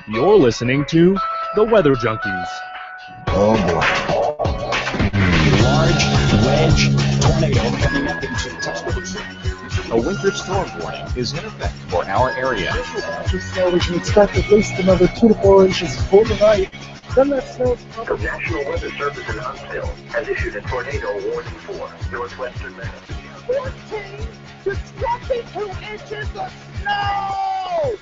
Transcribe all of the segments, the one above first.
You're listening to The Weather Junkies. Oh boy. Large wedge tornado coming up into Tuscaloosa. A winter storm warning is in effect for our area. So we can expect at least another 2 to 4 inches for tonight. Then that snow. The National Weather Service in Huntsville has issued a tornado warning for northwestern Minnesota. 14 to 22 inches of snow!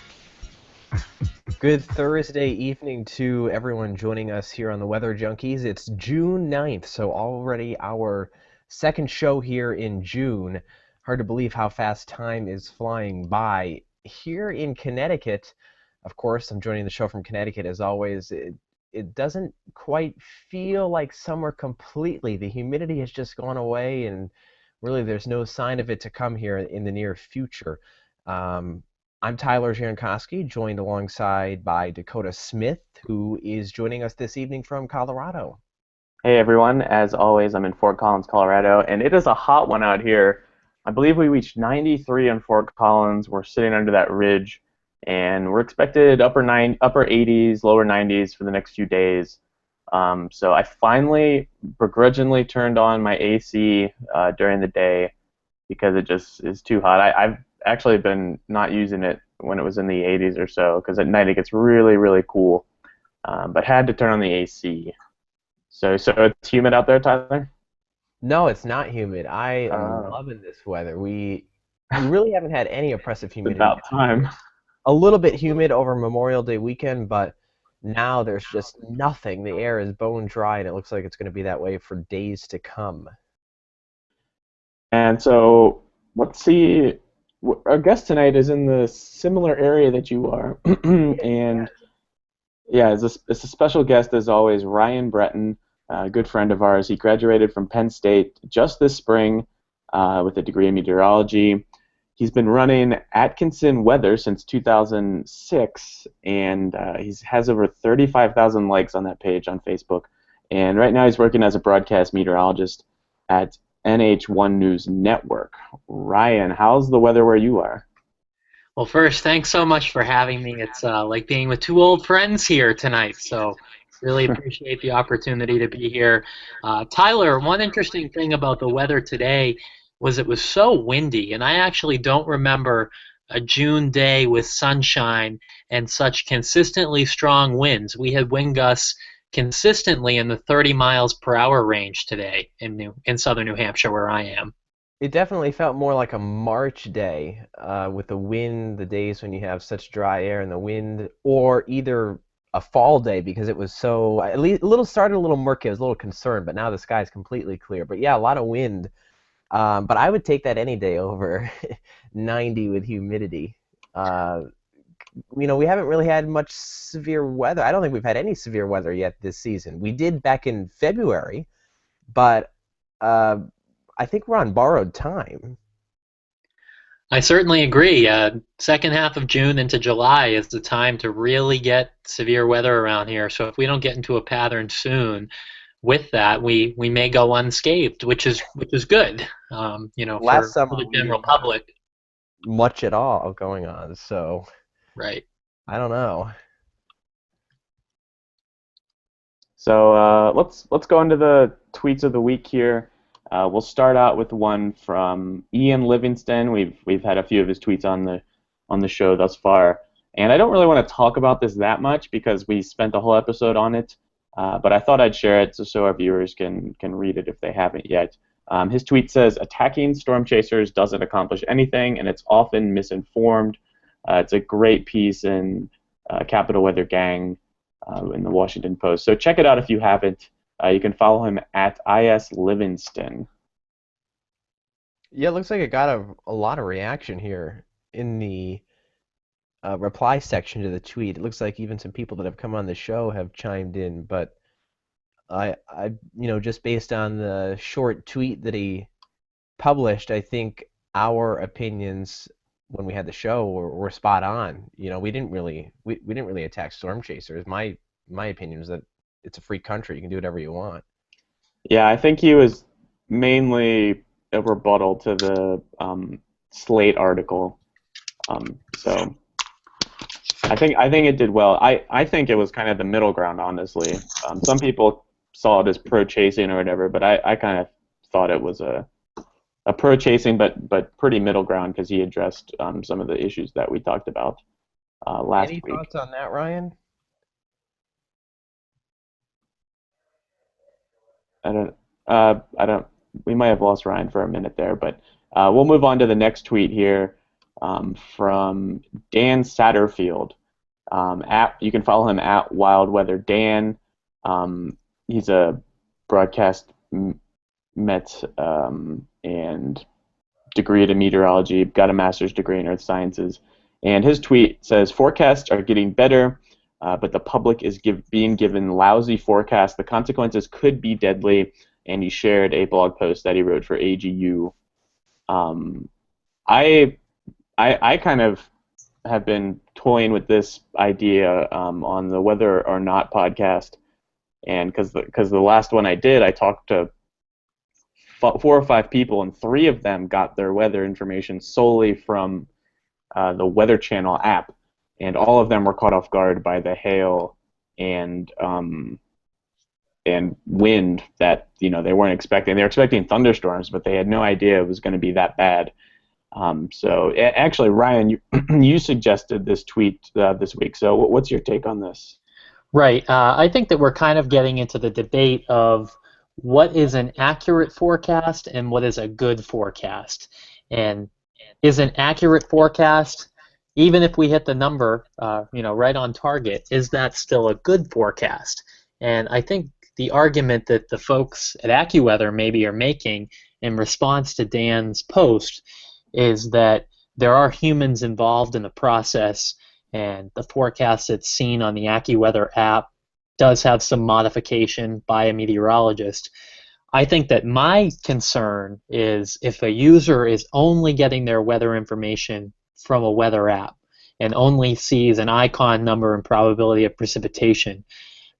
Good Thursday evening to everyone joining us here on the Weather Junkies. It's June 9th, so already our second show here in June. Hard to believe how fast time is flying by. Here in Connecticut, of course, I'm joining the show from Connecticut as always. It doesn't quite feel like summer completely. The humidity has just gone away, and really there's no sign of it to come here in the near future. I'm Tyler Jankowski, joined alongside by Dakota Smith, who is joining us this evening from Colorado. Hey everyone, as always, I'm in Fort Collins, Colorado, and it is a hot one out here. I believe we reached 93 in Fort Collins. We're sitting under that ridge, and we're expected upper 80s, lower 90s for the next few days. So I finally begrudgingly turned on my AC during the day because it just is too hot. I've actually been not using it when it was in the 80s or so because at night it gets really, really cool. But had to turn on the AC. So it's humid out there, Tyler? No, it's not humid. I am loving this weather. We really haven't had any oppressive humidity. About time. A little bit humid over Memorial Day weekend, but now there's just nothing. The air is bone dry, and it looks like it's going to be that way for days to come. And so let's see. Our guest tonight is in the similar area that you are, and yeah, it's a special guest as always, Ryan Breton, a good friend of ours. He graduated from Penn State just this spring with a degree in meteorology. He's been running Atkinson Weather since 2006, and he has over 35,000 likes on that page on Facebook. And right now he's working as a broadcast meteorologist at NH1 News Network. Ryan, how's the weather where you are? Well, first, thanks so much for having me. It's like being with two old friends here tonight, so really appreciate the opportunity to be here. Tyler, one interesting thing about the weather today was it was so windy, and I actually don't remember a June day with sunshine and such consistently strong winds. We had wind gusts consistently in the 30 miles per hour range today in southern New Hampshire where I am. It definitely felt more like a March day with the wind, the days when you have such dry air and the wind, or either a fall day because it was so, at least started a little murky. I was a little concerned, but now the sky is completely clear. But yeah, a lot of wind. But I would take that any day over 90 with humidity. We haven't really had much severe weather. I don't think we've had any severe weather yet this season. We did back in February, but I think we're on borrowed time. I certainly agree. Second half of June into July is the time to really get severe weather around here. So if we don't get into a pattern soon with that, we may go unscathed, which is good. Last summer, for the general public. Much at all going on, so right. I don't know. So let's go into the tweets of the week here. We'll start out with one from Ian Livingston. We've had a few of his tweets on the show thus far, and I don't really want to talk about this that much because we spent the whole episode on it. But I thought I'd share it so our viewers can read it if they haven't yet. His tweet says, "Attacking storm chasers doesn't accomplish anything, and it's often misinformed." It's a great piece in Capital Weather Gang in the Washington Post. So check it out if you haven't. You can follow him at IS Livingston. Yeah, it looks like it got a lot of reaction here in the reply section to the tweet. It looks like even some people that have come on the show have chimed in, but I just based on the short tweet that he published, I think our opinions when we had the show were spot on. We didn't really attack storm chasers. My opinion is that it's a free country. You can do whatever you want. Yeah, I think he was mainly a rebuttal to the Slate article. So I think it did well. I think it was kind of the middle ground, honestly. Some people saw it as pro-chasing or whatever, but I kind of thought it was a pro-chasing but pretty middle ground because he addressed some of the issues that we talked about last week. Any thoughts on that, Ryan? I don't. We might have lost Ryan for a minute there, but we'll move on to the next tweet here from Dan Satterfield. You can follow him at Wild Weather Dan. He's a broadcast Met and degree in meteorology, got a master's degree in earth sciences. And his tweet says, "Forecasts are getting better, but the public is being given lousy forecasts. The consequences could be deadly." And he shared a blog post that he wrote for AGU. I kind of have been toying with this idea on the Whether or Not podcast, and because the last one I did, I talked to 4 or 5 people, and 3 of them got their weather information solely from the Weather Channel app, and all of them were caught off guard by the hail and wind that they weren't expecting. They were expecting thunderstorms, but they had no idea it was going to be that bad. So actually, Ryan, you suggested this tweet this week. So what's your take on this? Right. I think that we're kind of getting into the debate of what is an accurate forecast and what is a good forecast. And is an accurate forecast, even if we hit the number, right on target, is that still a good forecast? And I think the argument that the folks at AccuWeather maybe are making in response to Dan's post is that there are humans involved in the process, and the forecast that's seen on the AccuWeather app does have some modification by a meteorologist. I think that my concern is if a user is only getting their weather information from a weather app and only sees an icon number and probability of precipitation,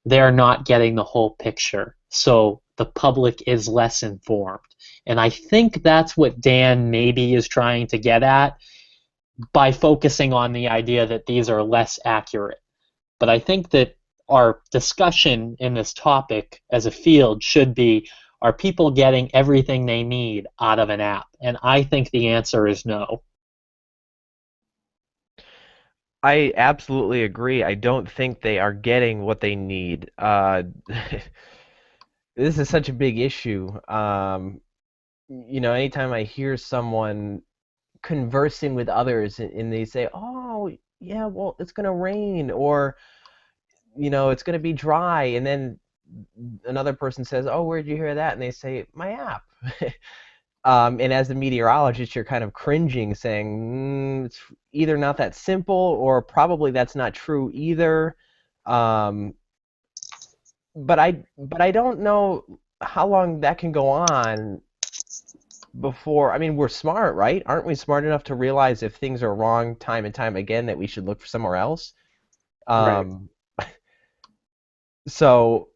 they're not getting the whole picture. So the public is less informed. And I think that's what Dan maybe is trying to get at by focusing on the idea that these are less accurate. But I think that our discussion in this topic as a field should be, are people getting everything they need out of an app? And I think the answer is no. I absolutely agree. I don't think they are getting what they need. This is such a big issue. Anytime I hear someone conversing with others and they say, "Oh, yeah, well, it's going to rain," or it's going to be dry, and then another person says, "Oh, where'd you hear that?" and they say, "My app." And as the meteorologist, you're kind of cringing, saying, it's either not that simple or probably that's not true either. But I don't know how long that can go on before. I mean, we're smart, right? Aren't we smart enough to realize if things are wrong time and time again that we should look for somewhere else? Right. So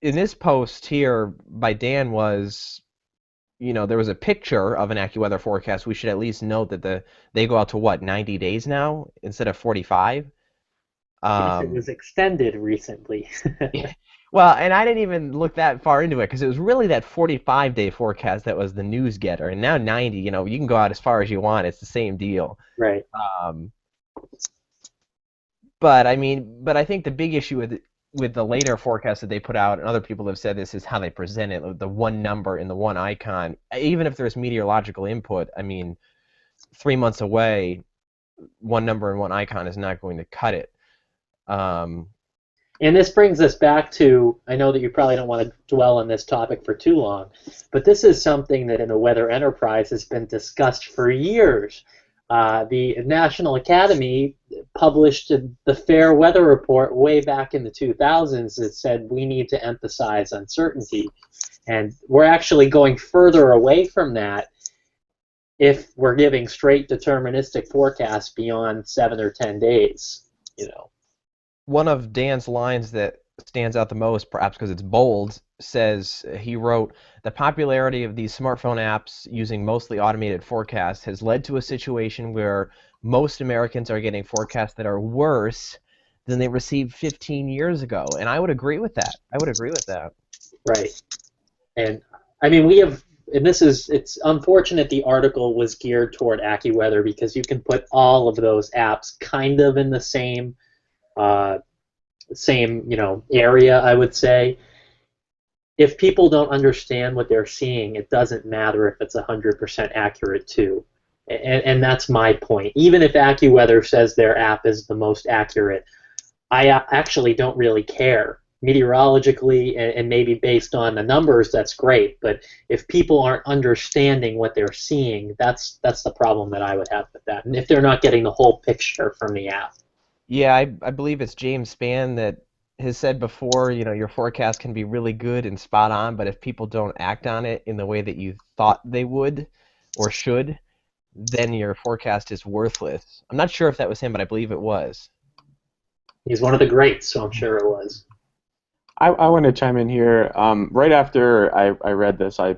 in this post here by Dan was, there was a picture of an AccuWeather forecast. We should at least note that they go out to 90 days now instead of 45. It was extended recently. Well, and I didn't even look that far into it because it was really that 45-day forecast that was the news getter. And now 90, you can go out as far as you want. It's the same deal. Right. But I think the big issue with the later forecast that they put out, and other people have said this, is how they present it, the one number and the one icon. Even if there's meteorological input, 3 months away, one number and one icon is not going to cut it. And this brings us back to, I know that you probably don't want to dwell on this topic for too long, but this is something that in the weather enterprise has been discussed for years. The National Academy published the Fair Weather Report way back in the 2000s that said we need to emphasize uncertainty. And we're actually going further away from that if we're giving straight deterministic forecasts beyond 7 or 10 days. One of Dan's lines that stands out the most, perhaps because it's bold, says he wrote, "The popularity of these smartphone apps using mostly automated forecasts has led to a situation where most Americans are getting forecasts that are worse than they received 15 years ago." And I would agree with that. I would agree with that. Right. And I mean, it's unfortunate the article was geared toward AccuWeather because you can put all of those apps kind of in the same area, I would say. If people don't understand what they're seeing, it doesn't matter if it's 100% accurate too. And that's my point. Even if AccuWeather says their app is the most accurate, I actually don't really care. Meteorologically and maybe based on the numbers, that's great. But if people aren't understanding what they're seeing, that's the problem that I would have with that. And if they're not getting the whole picture from the app. Yeah, I believe it's James Spann that has said before, your forecast can be really good and spot on, but if people don't act on it in the way that you thought they would or should, then your forecast is worthless. I'm not sure if that was him, but I believe it was. He's one of the greats, so I'm sure it was. I want to chime in here. Right after I read this, I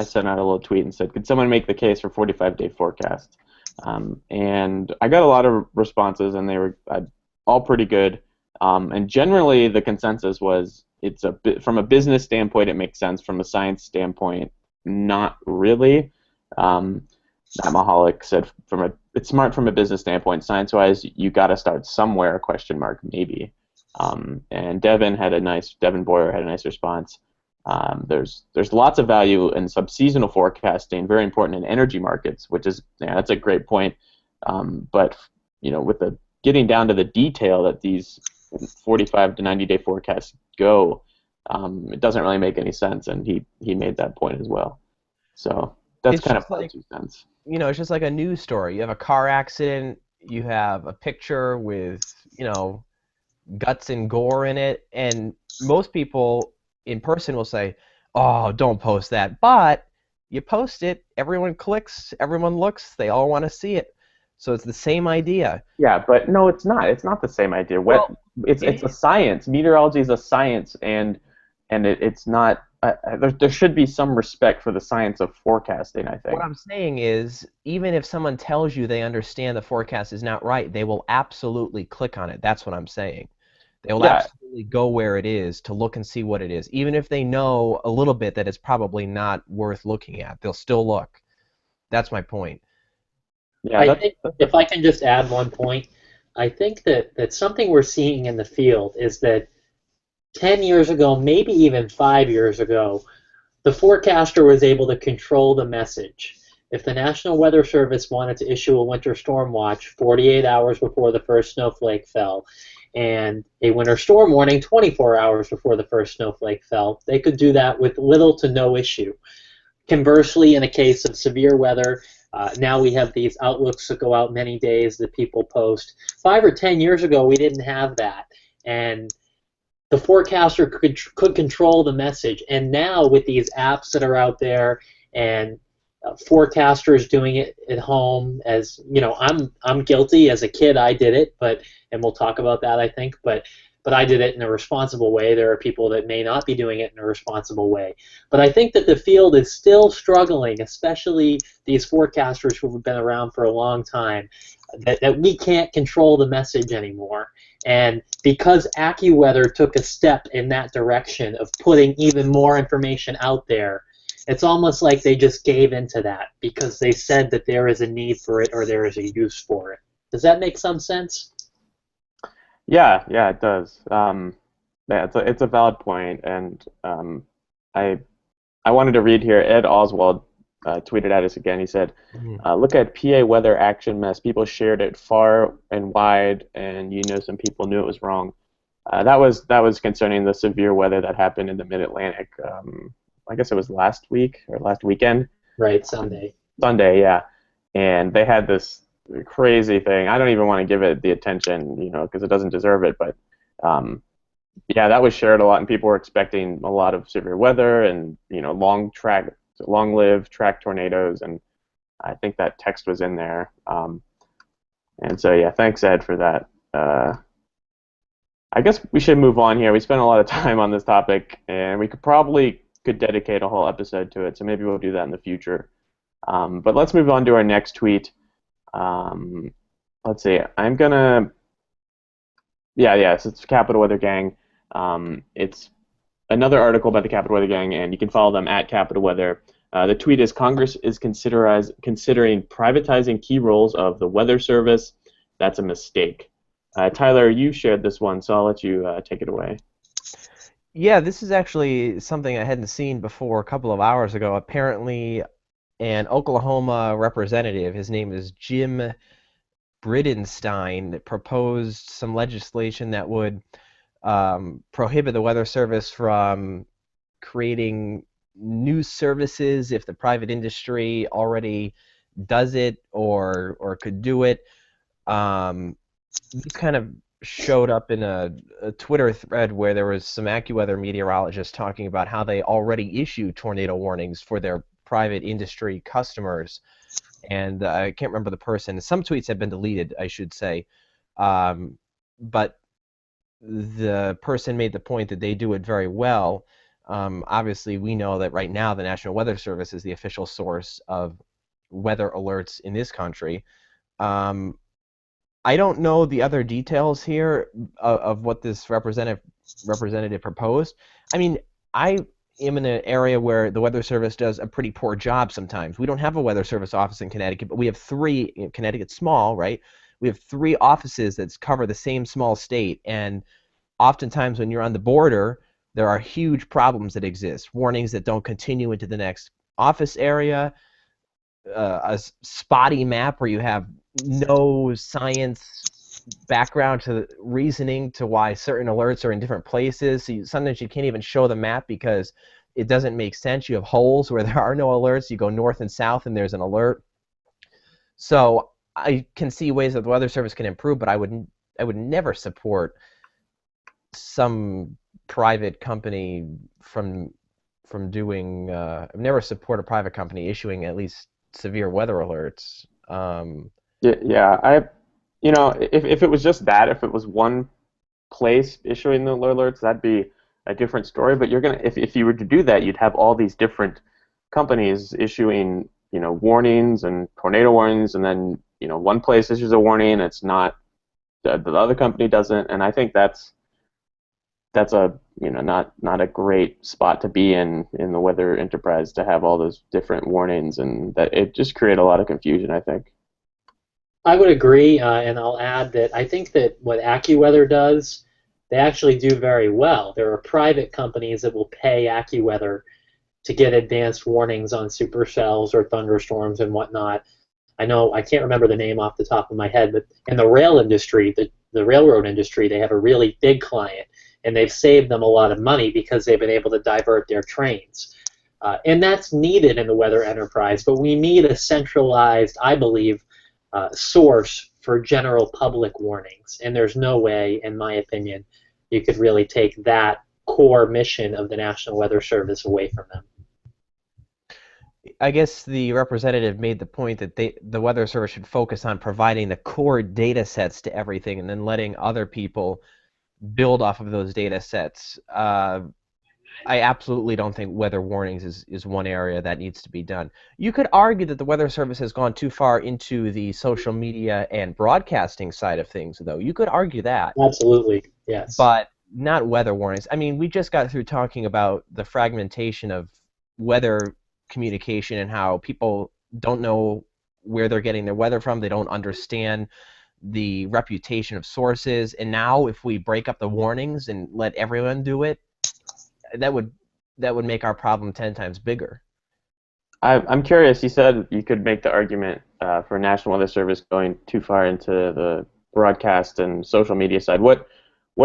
sent out a little tweet and said, "Could someone make the case for 45-day forecast?" And I got a lot of responses, and they were all pretty good. And generally, the consensus was from a business standpoint, it makes sense. From a science standpoint, not really. Matt Mahalik said, it's smart from a business standpoint. Science-wise, you got to start somewhere? ? Maybe. And Devin Boyer had a nice response. There's lots of value in subseasonal forecasting, very important in energy markets, that's a great point. But with the getting down to the detail that these 45 to 90-day forecasts go, it doesn't really make any sense, and he made that point as well. So that's It's kind of just my like, 2 cents. it's just like a news story. You have a car accident, you have a picture with, guts and gore in it, and most people in person will say, "Oh, don't post that." But you post it, everyone clicks, everyone looks, they all want to see it. So it's the same idea. Yeah, but no, it's not. It's not the same idea. Well, It's a science. Meteorology is a science, and it's not. There should be some respect for the science of forecasting, I think. What I'm saying is, even if someone tells you they understand the forecast is not right, they will absolutely click on it. That's what I'm saying. They will absolutely go where it is to look and see what it is. Even if they know a little bit that it's probably not worth looking at, they'll still look. That's my point. Yeah, I think, if I can just add one point, I think that something we're seeing in the field is that 10 years ago, maybe even 5 years ago, the forecaster was able to control the message. If the National Weather Service wanted to issue a winter storm watch 48 hours before the first snowflake fell, and a winter storm warning 24 hours before the first snowflake fell, they could do that with little to no issue. Conversely, in a case of severe weather, now we have these outlooks that go out many days that people post. 5 or 10 years ago, we didn't have that. And the forecaster could control the message. And now with these apps that are out there and forecasters doing it at home, as I'm guilty. As a kid, I did it, and we'll talk about that, I think. But I did it in a responsible way. There are people that may not be doing it in a responsible way. But I think that the field is still struggling, especially these forecasters who have been around for a long time, that we can't control the message anymore. And because AccuWeather took a step in that direction of putting even more information out there, it's almost like they just gave into that because they said that there is a need for it or there is a use for it. Does that make some sense? Yeah, it does. It's a valid point, and I wanted to read here. Ed Oswald tweeted at us again. He said, "Look at PA weather action mess. People shared it far and wide, and some people knew it was wrong." That was concerning the severe weather that happened in the Mid-Atlantic. I guess it was last week or last weekend. Right, Sunday. Sunday, yeah. And they had this crazy thing. I don't even want to give it the attention, because it doesn't deserve it. But yeah, that was shared a lot, and people were expecting a lot of severe weather and long-lived track tornadoes, and I think that text was in there. And so yeah, thanks Ed for that I guess we should move on here. We spent a lot of time on this topic, and we could dedicate a whole episode to it. So maybe we'll do that in the future. But let's move on to our next tweet. Let's see. I'm gonna. Yeah. So it's Capital Weather Gang. It's another article about the Capital Weather Gang, and you can follow them at Capital Weather. The tweet is Congress is considering privatizing key roles of the Weather Service. That's a mistake. Tyler, you shared this one, so I'll let you take it away. Yeah, this is actually something I hadn't seen before a couple of hours ago. Apparently, an Oklahoma representative, his name is Jim Bridenstine, proposed some legislation that would prohibit the Weather Service from creating new services if the private industry already does it or could do it. This kind of showed up in a Twitter thread where there was some AccuWeather meteorologists talking about how they already issue tornado warnings for their private industry customers. And I can't remember the person. Some tweets have been deleted, I should say. But the person made the point that they do it very well. Obviously, we know that right now the National Weather Service is the official source of weather alerts in this country. I don't know the other details here of what this representative proposed. I mean, I am in an area where the Weather Service does a pretty poor job sometimes. We don't have a Weather Service office in Connecticut, but we have three. In Connecticut's small, right? We have three offices that cover the same small state, and oftentimes when you're on the border, there are huge problems that exist. Warnings that don't continue into the next office area, a spotty map where you have no science background to reasoning to why certain alerts are in different places. So sometimes you can't even show the map because it doesn't make sense. You have holes where there are no alerts. You go north and south and there's an alert. So I can see ways that the Weather Service can improve, but I would never support some private company from doing. I've never support a private company issuing at least severe weather alerts. If it was just that, if it was one place issuing the alerts, that'd be a different story. But if you were to do that, you'd have all these different companies issuing, warnings and tornado warnings, and then, one place issues a warning, and it's not the other company doesn't, and I think that's a not a great spot to be in the weather enterprise, to have all those different warnings, and that it just create a lot of confusion, I think. I would agree, and I'll add that I think that what AccuWeather does, they actually do very well. There are private companies that will pay AccuWeather to get advanced warnings on supercells or thunderstorms and whatnot. I can't remember the name off the top of my head, but in the rail industry, the railroad industry, they have a really big client, and they've saved them a lot of money because they've been able to divert their trains. And that's needed in the weather enterprise, but we need a centralized, I believe, source for general public warnings, and there's no way, in my opinion, you could really take that core mission of the National Weather Service away from them. I guess the representative made the point that the Weather Service should focus on providing the core data sets to everything and then letting other people build off of those data sets. I absolutely don't think weather warnings is one area that needs to be done. You could argue that the Weather Service has gone too far into the social media and broadcasting side of things, though. You could argue that. Absolutely, yes. But not weather warnings. I mean, we just got through talking about the fragmentation of weather communication and how people don't know where they're getting their weather from. They don't understand the reputation of sources. And now if we break up the warnings and let everyone do it, that would make our problem 10 times bigger. I'm curious. You said you could make the argument for National Weather Service going too far into the broadcast and social media side. What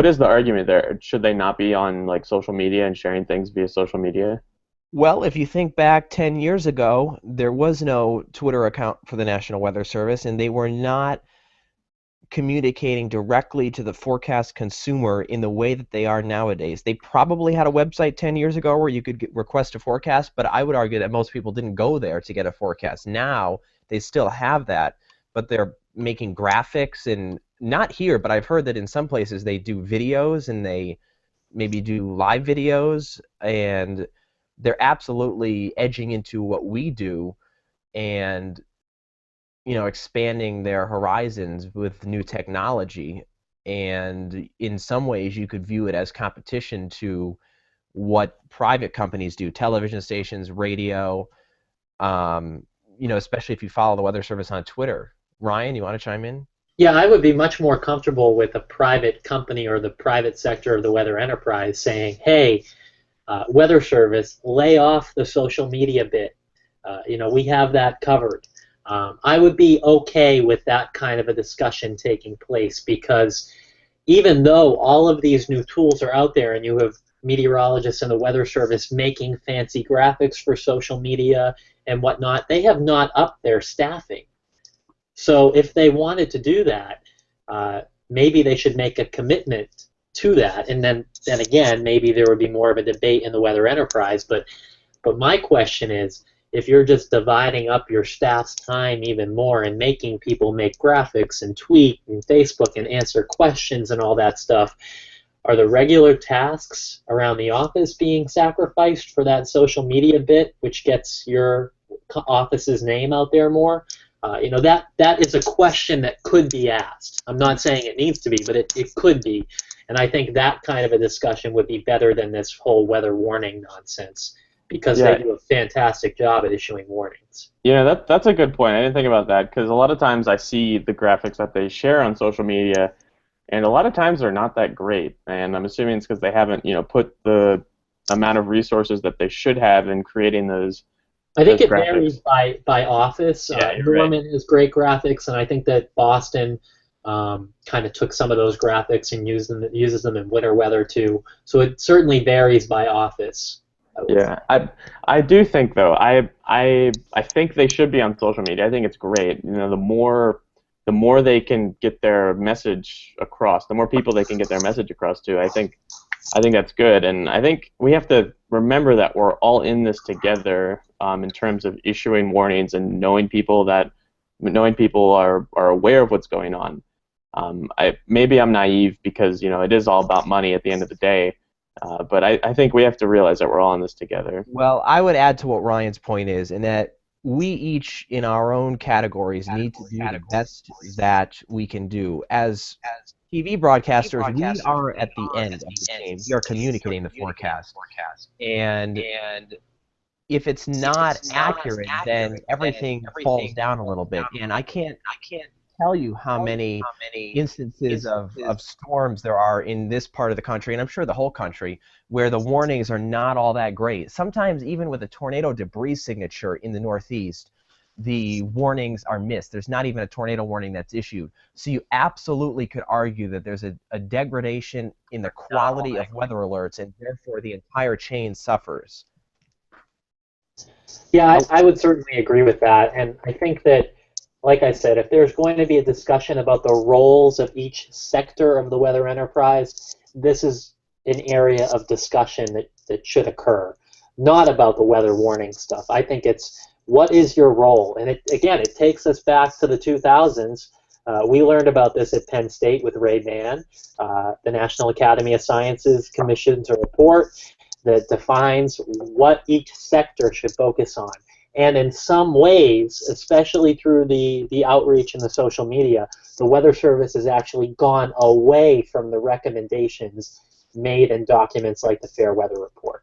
is the argument there? Should they not be on social media and sharing things via social media? Well, if you think back 10 years ago, there was no Twitter account for the National Weather Service, and they were not communicating directly to the forecast consumer in the way that they are nowadays. They probably had a website 10 years ago where you could request a forecast, but I would argue that most people didn't go there to get a forecast. Now, they still have that, but they're making graphics and not here, but I've heard that in some places they do videos and they maybe do live videos, and they're absolutely edging into what we do and expanding their horizons with new technology. And in some ways you could view it as competition to what private companies do, television stations, radio, especially if you follow the Weather Service on Twitter. Ryan, you want to chime in? Yeah, I would be much more comfortable with a private company or the private sector of the weather enterprise saying, hey, Weather Service, lay off the social media bit. We have that covered. I would be okay with that kind of a discussion taking place, because even though all of these new tools are out there and you have meteorologists and the Weather Service making fancy graphics for social media and whatnot, they have not upped their staffing. So if they wanted to do that, maybe they should make a commitment to that, and then again, maybe there would be more of a debate in the weather enterprise. But my question is, if you're just dividing up your staff's time even more and making people make graphics and tweet and Facebook and answer questions and all that stuff, are the regular tasks around the office being sacrificed for that social media bit, which gets your office's name out there more? That is a question that could be asked. I'm not saying it needs to be, but it could be. And I think that kind of a discussion would be better than this whole weather warning nonsense, because they do a fantastic job at issuing warnings. Yeah, that's a good point. I didn't think about that, because a lot of times I see the graphics that they share on social media, and a lot of times they're not that great. And I'm assuming it's because they haven't, put the amount of resources that they should have in creating those. I think it varies by office. Norman has great graphics, and I think that Boston kind of took some of those graphics and uses them in winter weather too. So it certainly varies by office. Yeah, I do think, though, I think they should be on social media. I think it's great. The more they can get their message across, the more people they can get their message across to, I think that's good. And I think we have to remember that we're all in this together, in terms of issuing warnings and knowing people are aware of what's going on. Maybe I'm naive, because it is all about money at the end of the day. But I think we have to realize that we're all in this together. Well, I would add to what Ryan's point is, in that we each, in our own categories, need to do the best that we can do. As TV broadcasters, we are at the end of the game. We are communicating the forecast. And if it's not accurate, then everything falls down a little bit. And I can't tell you how many instances of storms there are in this part of the country, and I'm sure the whole country, where the warnings are not all that great. Sometimes even with a tornado debris signature in the Northeast, the warnings are missed. There's not even a tornado warning that's issued. So you absolutely could argue that there's a degradation in the quality of weather alerts, and therefore the entire chain suffers. Yeah, I would certainly agree with that. And I think that, like I said, if there's going to be a discussion about the roles of each sector of the weather enterprise, this is an area of discussion that should occur, not about the weather warning stuff. I think it's, what is your role? And it takes us back to the 2000s. We learned about this at Penn State with Ray Mann. The National Academy of Sciences commissions a report that defines what each sector should focus on. And in some ways, especially through the outreach and the social media, the Weather Service has actually gone away from the recommendations made in documents like the Fair Weather Report.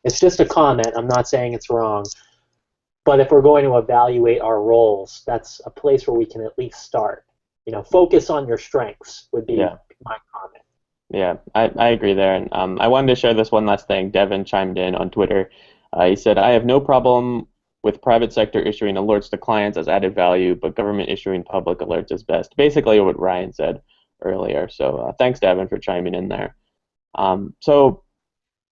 It's just a comment. I'm not saying it's wrong. But if we're going to evaluate our roles, that's a place where we can at least start. Focus on your strengths would be my comment. Yeah, I agree there. And I wanted to share this one last thing. Devin chimed in on Twitter. He said, I have no problem with private sector issuing alerts to clients as added value, but government issuing public alerts is best. Basically what Ryan said earlier. So thanks, Devin, for chiming in there. So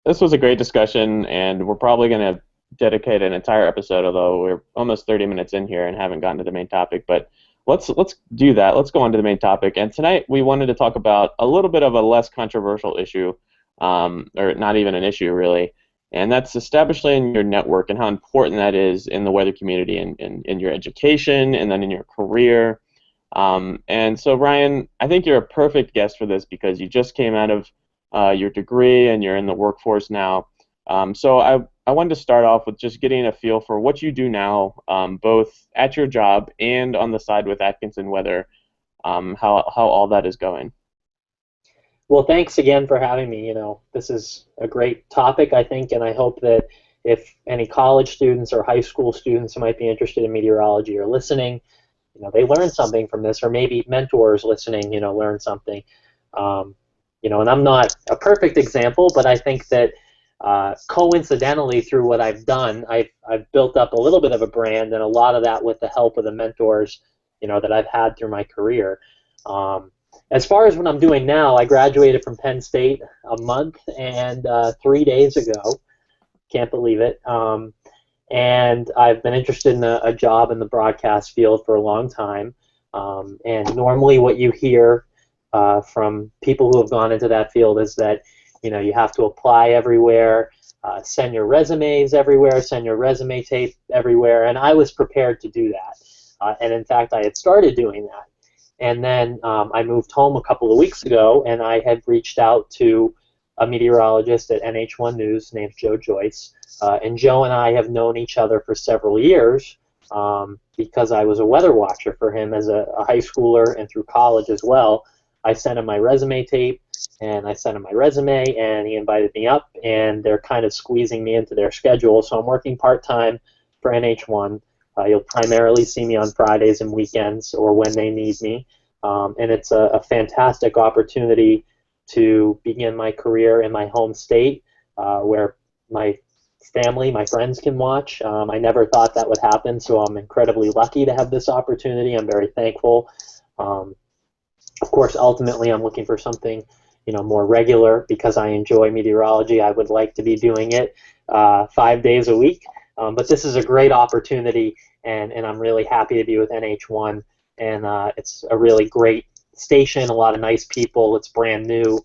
this was a great discussion, and we're probably going to dedicate an entire episode, although we're almost 30 minutes in here and haven't gotten to the main topic. But let's do that. Let's go on to the main topic. And tonight we wanted to talk about a little bit of a less controversial issue, or not even an issue really, and that's establishing your network and how important that is in the weather community and in your education and then in your career. And so, Ryan, I think you're a perfect guest for this because you just came out of your degree and you're in the workforce now. So I wanted to start off with just getting a feel for what you do now, both at your job and on the side with Atkinson Weather, how all that is going. Well, thanks again for having me. This is a great topic, I think, and I hope that if any college students or high school students who might be interested in meteorology are listening, they learn something from this, or maybe mentors listening, learn something. And I'm not a perfect example, but I think that coincidentally through what I've done, I've built up a little bit of a brand, and a lot of that with the help of the mentors, that I've had through my career. As far as what I'm doing now, I graduated from Penn State a month and 3 days ago. Can't believe it. And I've been interested in a job in the broadcast field for a long time. And normally what you hear from people who have gone into that field is that you have to apply everywhere, send your resumes everywhere, send your resume tape everywhere, and I was prepared to do that. And in fact, I had started doing that. And then I moved home a couple of weeks ago, and I had reached out to a meteorologist at NH1 News named Joe Joyce. And Joe and I have known each other for several years because I was a weather watcher for him as a high schooler and through college as well. I sent him my resume tape, and I sent him my resume, and he invited me up, and they're kind of squeezing me into their schedule. So I'm working part-time for NH1. You'll primarily see me on Fridays and weekends or when they need me. And it's a fantastic opportunity to begin my career in my home state where my family, my friends can watch. I never thought that would happen, so I'm incredibly lucky to have this opportunity. I'm very thankful. Of course, ultimately, I'm looking for something more regular because I enjoy meteorology. I would like to be doing it 5 days a week. But this is a great opportunity, and I'm really happy to be with NH1. And it's a really great station, a lot of nice people. It's brand new.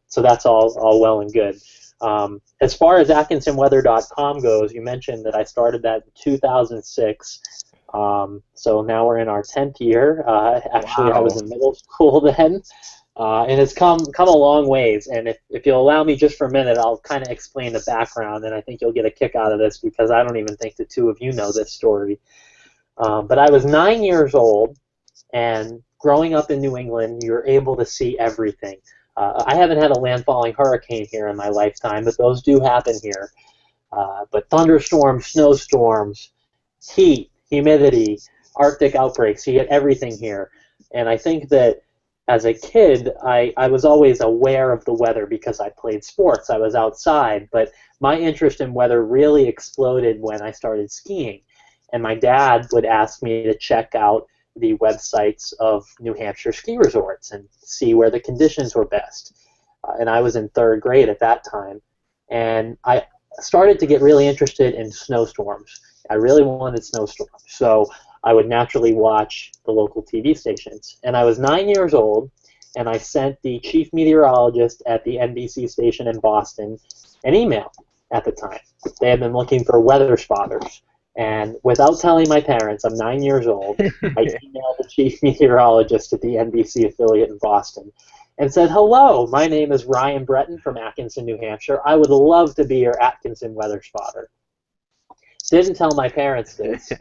So that's all well and good. As far as AtkinsonWeather.com goes, you mentioned that I started that in 2006. So now we're in our 10th year. Actually, wow. I was in middle school then. And it's come a long ways. And if you'll allow me just for a minute, I'll kind of explain the background, and I think you'll get a kick out of this because I don't even think the two of you know this story. But I was 9 years old, and growing up in New England, you're able to see everything. I haven't had a landfalling hurricane here in my lifetime, but those do happen here. But thunderstorms, snowstorms, heat, humidity, Arctic outbreaks, you get everything here. And I think that as a kid, I was always aware of the weather because I played sports. I was outside, but my interest in weather really exploded when I started skiing. And my dad would ask me to check out the websites of New Hampshire ski resorts and see where the conditions were best. And I was in 3rd grade at that time. And I started to get really interested in snowstorms. I really wanted snowstorms. So I would naturally watch the local TV stations. And I was 9 years old, and I sent the chief meteorologist at the NBC station in Boston an email at the time. They had been looking for weather spotters. And without telling my parents, I'm 9 years old, I emailed the chief meteorologist at the NBC affiliate in Boston and said, "Hello, my name is Ryan Breton from Atkinson, New Hampshire. I would love to be your Atkinson weather spotter." Didn't tell my parents this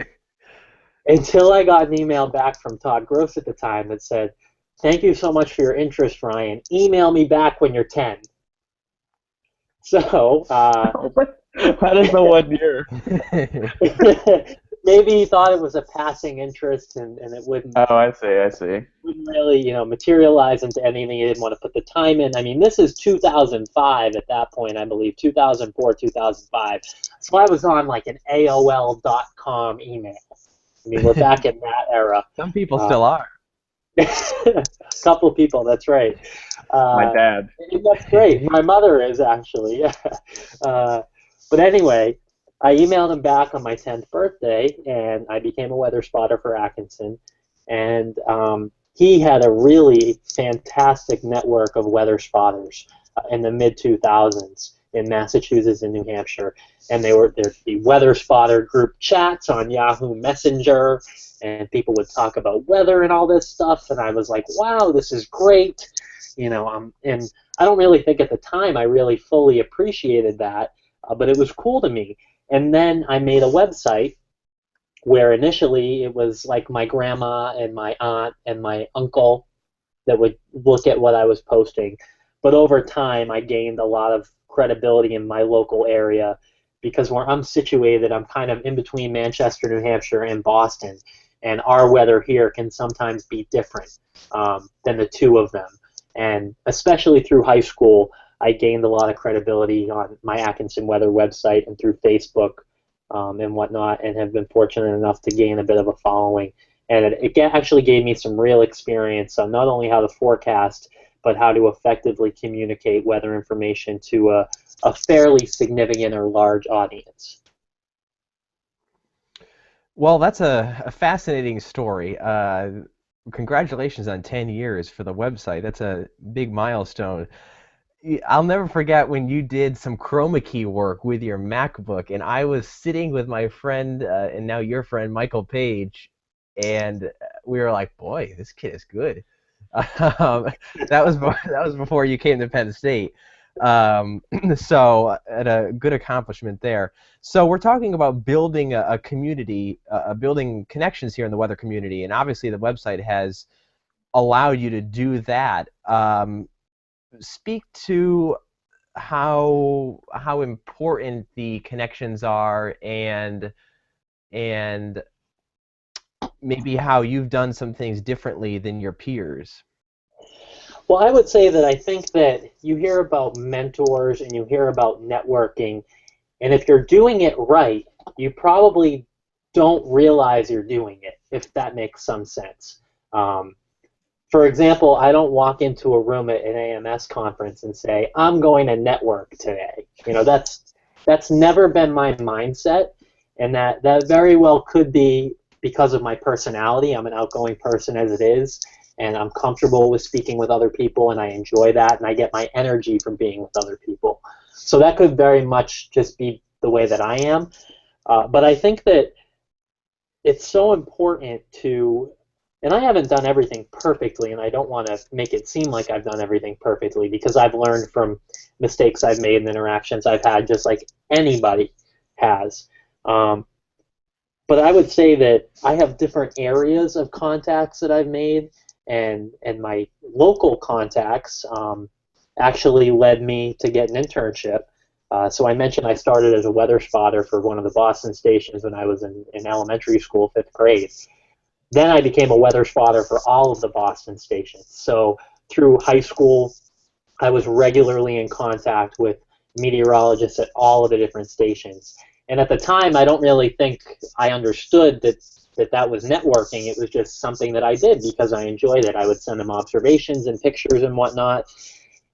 until I got an email back from Todd Gross at the time that said, "Thank you so much for your interest, Ryan. Email me back when you're 10. So, that is the 1 year. Maybe he thought it was a passing interest, and it wouldn't. Oh, I see. Wouldn't really, materialize into anything. He didn't want to put the time in. I mean, this is 2005 at that point, I believe, 2004, 2005. So I was on like an AOL.com email. I mean, we're back in that era. Some people still are. A couple people, that's right. My dad. That's great. My mother is actually. But anyway, I emailed him back on my 10th birthday, and I became a weather spotter for Atkinson. And he had a really fantastic network of weather spotters in the mid-2000s in Massachusetts and New Hampshire. And there'd be weather spotter group chats on Yahoo Messenger, and people would talk about weather and all this stuff, and I was like, wow, this is great. And I don't really think at the time I really fully appreciated that, but it was cool to me. And then I made a website where initially it was like my grandma and my aunt and my uncle that would look at what I was posting. But over time, I gained a lot of credibility in my local area because where I'm situated, I'm kind of in between Manchester, New Hampshire, and Boston. And our weather here can sometimes be different than the two of them. And especially through high school, I gained a lot of credibility on my Atkinson Weather website and through Facebook and whatnot, and have been fortunate enough to gain a bit of a following. And it actually gave me some real experience on not only how to forecast, but how to effectively communicate weather information to a fairly significant or large audience. Well, that's a fascinating story. Congratulations on 10 years for the website. That's a big milestone. I'll never forget when you did some chroma key work with your MacBook, and I was sitting with my friend, and now your friend, Michael Page, and we were like, boy, this kid is good. That was before you came to Penn State. So a good accomplishment there. So we're talking about building a community, building connections here in the weather community, and obviously the website has allowed you to do that. Speak to how important the connections are, and maybe how you've done some things differently than your peers. Well, I would say that I think that you hear about mentors and you hear about networking, and if you're doing it right, you probably don't realize you're doing it, if that makes some sense. For example, I don't walk into a room at an AMS conference and say, I'm going to network today. That's never been my mindset, and that very well could be because of my personality. I'm an outgoing person as it is, and I'm comfortable with speaking with other people, and I enjoy that, and I get my energy from being with other people. So that could very much just be the way that I am. But I think that it's so important to, and I haven't done everything perfectly, and I don't want to make it seem like I've done everything perfectly, because I've learned from mistakes I've made and interactions I've had, just like anybody has. But I would say that I have different areas of contacts that I've made, and my local contacts actually led me to get an internship. So I mentioned I started as a weather spotter for one of the Boston stations when I was in elementary school, 5th grade. Then I became a weather spotter for all of the Boston stations. So through high school, I was regularly in contact with meteorologists at all of the different stations. And at the time, I don't really think I understood that was networking. It was just something that I did because I enjoyed it. I would send them observations and pictures and whatnot.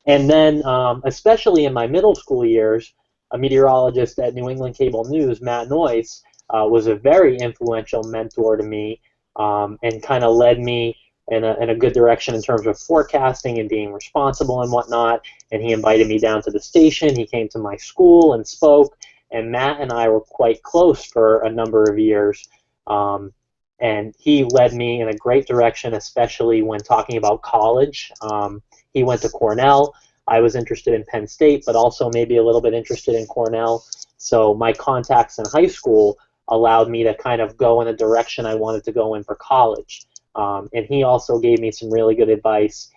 And then, especially in my middle school years, a meteorologist at New England Cable News, Matt Noyce, was a very influential mentor to me, and kind of led me in a good direction in terms of forecasting and being responsible and whatnot. And he invited me down to the station. He came to my school and spoke. And Matt and I were quite close for a number of years. And he led me in a great direction, especially when talking about college. He went to Cornell. I was interested in Penn State, but also maybe a little bit interested in Cornell. So my contacts in high school allowed me to kind of go in a direction I wanted to go in for college. And he also gave me some really good advice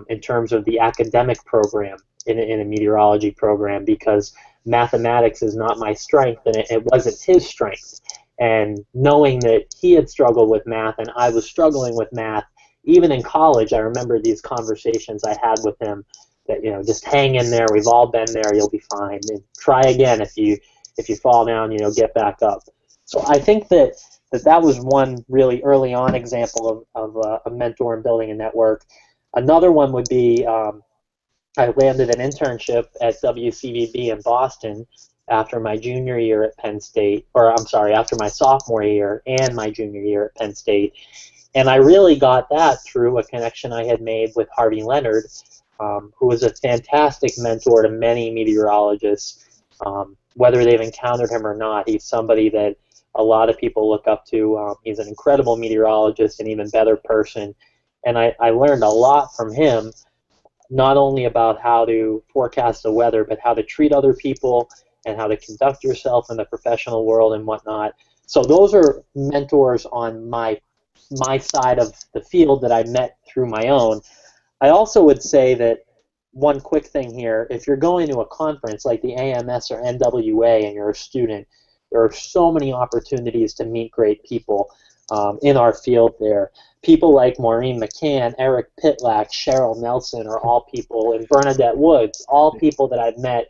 in terms of the academic program in a meteorology program, because mathematics is not my strength, and it wasn't his strength. And knowing that he had struggled with math and I was struggling with math, even in college, I remember these conversations I had with him that, just hang in there, we've all been there, you'll be fine, and try again. If you fall down, get back up. So I think that was one really early on example of a mentor and building a network. Another one would be I landed an internship at WCVB in Boston after my junior year at Penn State, or I'm sorry, after my sophomore year and my junior year at Penn State. And I really got that through a connection I had made with Harvey Leonard, who was a fantastic mentor to many meteorologists. Whether they've encountered him or not, he's somebody that a lot of people look up to. He's an incredible meteorologist and even better person. And I learned a lot from him, not only about how to forecast the weather, but how to treat other people and how to conduct yourself in the professional world and whatnot. So those are mentors on my side of the field that I met through my own. I also would say that one quick thing here, if you're going to a conference like the AMS or NWA and you're a student, there are so many opportunities to meet great people in our field there. People like Maureen McCann, Eric Pitlack, Cheryl Nelson are all people, and Bernadette Woods, all people that I've met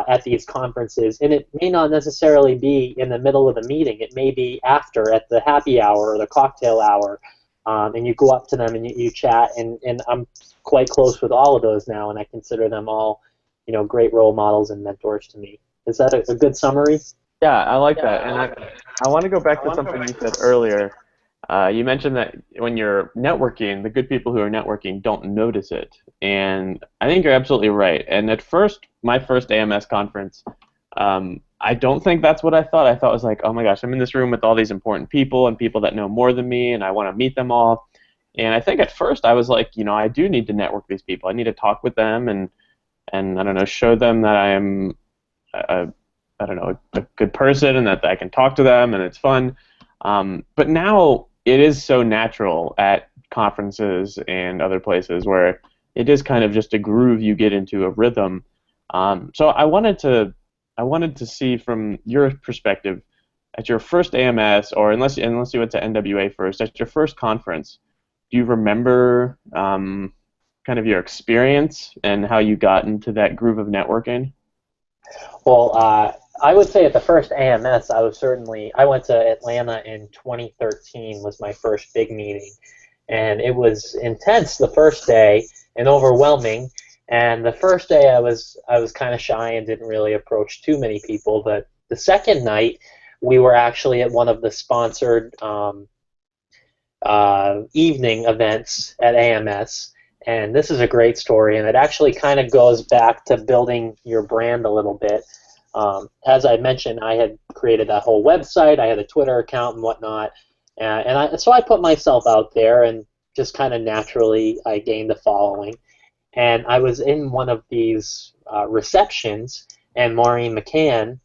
at these conferences. And it may not necessarily be in the middle of the meeting. It may be after, at the happy hour or the cocktail hour, and you go up to them and you chat. And I'm quite close with all of those now, and I consider them all, great role models and mentors to me. Is that a good summary? Yeah, I like that. And I want to go back to something you said earlier. You mentioned that when you're networking, the good people who are networking don't notice it. And I think you're absolutely right. And at first, my first AMS conference, I don't think that's what I thought. I thought it was like, oh my gosh, I'm in this room with all these important people and people that know more than me, and I want to meet them all. And I think at first I was like, I do need to network with these people. I need to talk with them and I don't know, show them that I am a good person and that I can talk to them and it's fun. But now it is so natural at conferences and other places where it is kind of just a groove you get into, a rhythm. So I wanted to see from your perspective, at your first AMS, or unless you went to NWA first, at your first conference, do you remember kind of your experience and how you got into that groove of networking? Well, I would say at the first AMS, I went to Atlanta in 2013 was my first big meeting. And it was intense the first day and overwhelming. And the first day I was kind of shy and didn't really approach too many people. But the second night, we were actually at one of the sponsored evening events at AMS. And this is a great story, and it actually kind of goes back to building your brand a little bit. As I mentioned, I had created that whole website. I had a Twitter account and whatnot, so I put myself out there, and just kind of naturally I gained a following. And I was in one of these receptions, and Maureen McCann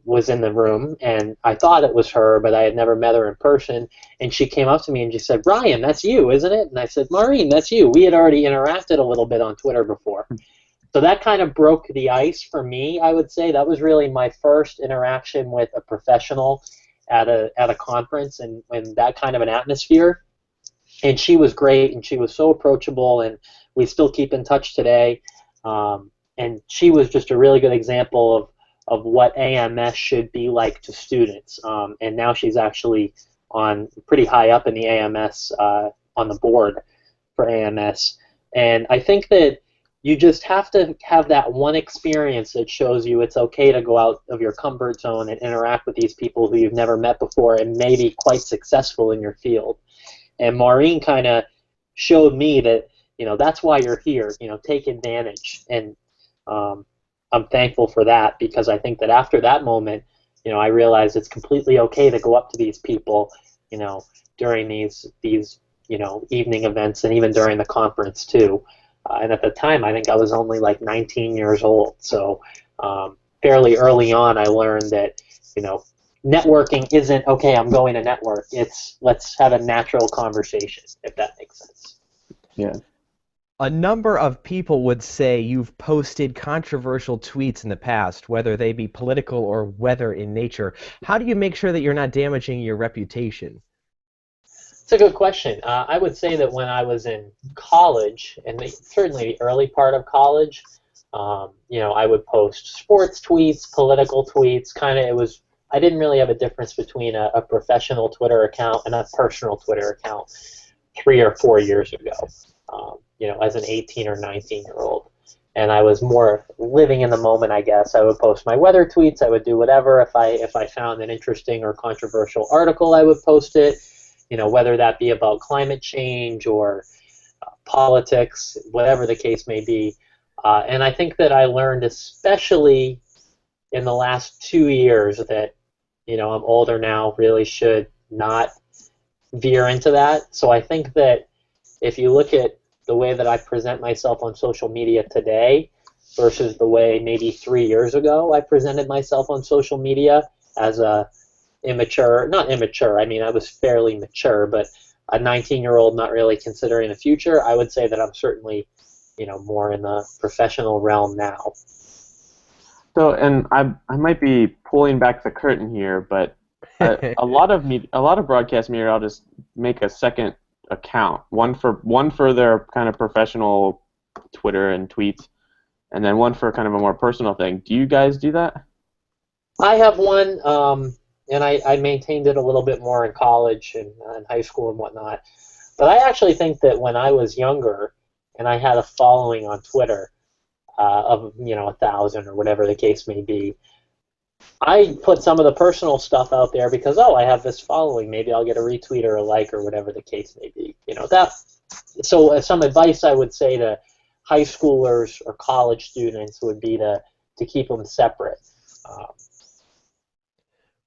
was in the room, and I thought it was her, but I had never met her in person. And she came up to me and she said, "Ryan, that's you, isn't it?" And I said, "Maureen, that's you." We had already interacted a little bit on Twitter before. So that kind of broke the ice for me, I would say. That was really my first interaction with a professional at a conference and that kind of an atmosphere. And she was great, and she was so approachable, and we still keep in touch today. And she was just a really good example of what AMS should be like to students. And now she's actually pretty high up in the AMS, on the board for AMS. And I think that you just have to have that one experience that shows you it's okay to go out of your comfort zone and interact with these people who you've never met before and may be quite successful in your field. And Maureen kind of showed me that, that's why you're here, take advantage. And I'm thankful for that, because I think that after that moment, I realized it's completely okay to go up to these people, during these evening events and even during the conference too. And at the time, I think I was only like 19 years old. So fairly early on, I learned that, networking isn't, okay, I'm going to network. It's let's have a natural conversation, if that makes sense. Yeah. A number of people would say you've posted controversial tweets in the past, whether they be political or weather in nature. How do you make sure that you're not damaging your reputation? It's a good question. I would say that when I was in college, and certainly the early part of college, I would post sports tweets, political tweets. I didn't really have a difference between a professional Twitter account and a personal Twitter account 3 or 4 years ago. As an 18 or 19-year-old. And I was more living in the moment, I guess. I would post my weather tweets. I would do whatever. If I found an interesting or controversial article, I would post it. Whether that be about climate change or politics, whatever the case may be. And I think that I learned, especially in the last 2 years, that I'm older now, really should not veer into that. So I think that if you look at the way that I present myself on social media today versus the way maybe 3 years ago I presented myself on social media as a immature, not immature, I mean I was fairly mature, but a 19-year-old not really considering the future, I would say that I'm certainly, more in the professional realm now. So, and I might be pulling back the curtain here, but a lot of broadcast meteorologists make a second account, one for their kind of professional Twitter and tweets, and then one for kind of a more personal thing. Do you guys do that? I have one, and I maintained it a little bit more in college and in high school and whatnot. But I actually think that when I was younger and I had a following on Twitter of 1,000 or whatever the case may be, I put some of the personal stuff out there because, I have this following. Maybe I'll get a retweet or a like or whatever the case may be. So some advice I would say to high schoolers or college students would be to keep them separate.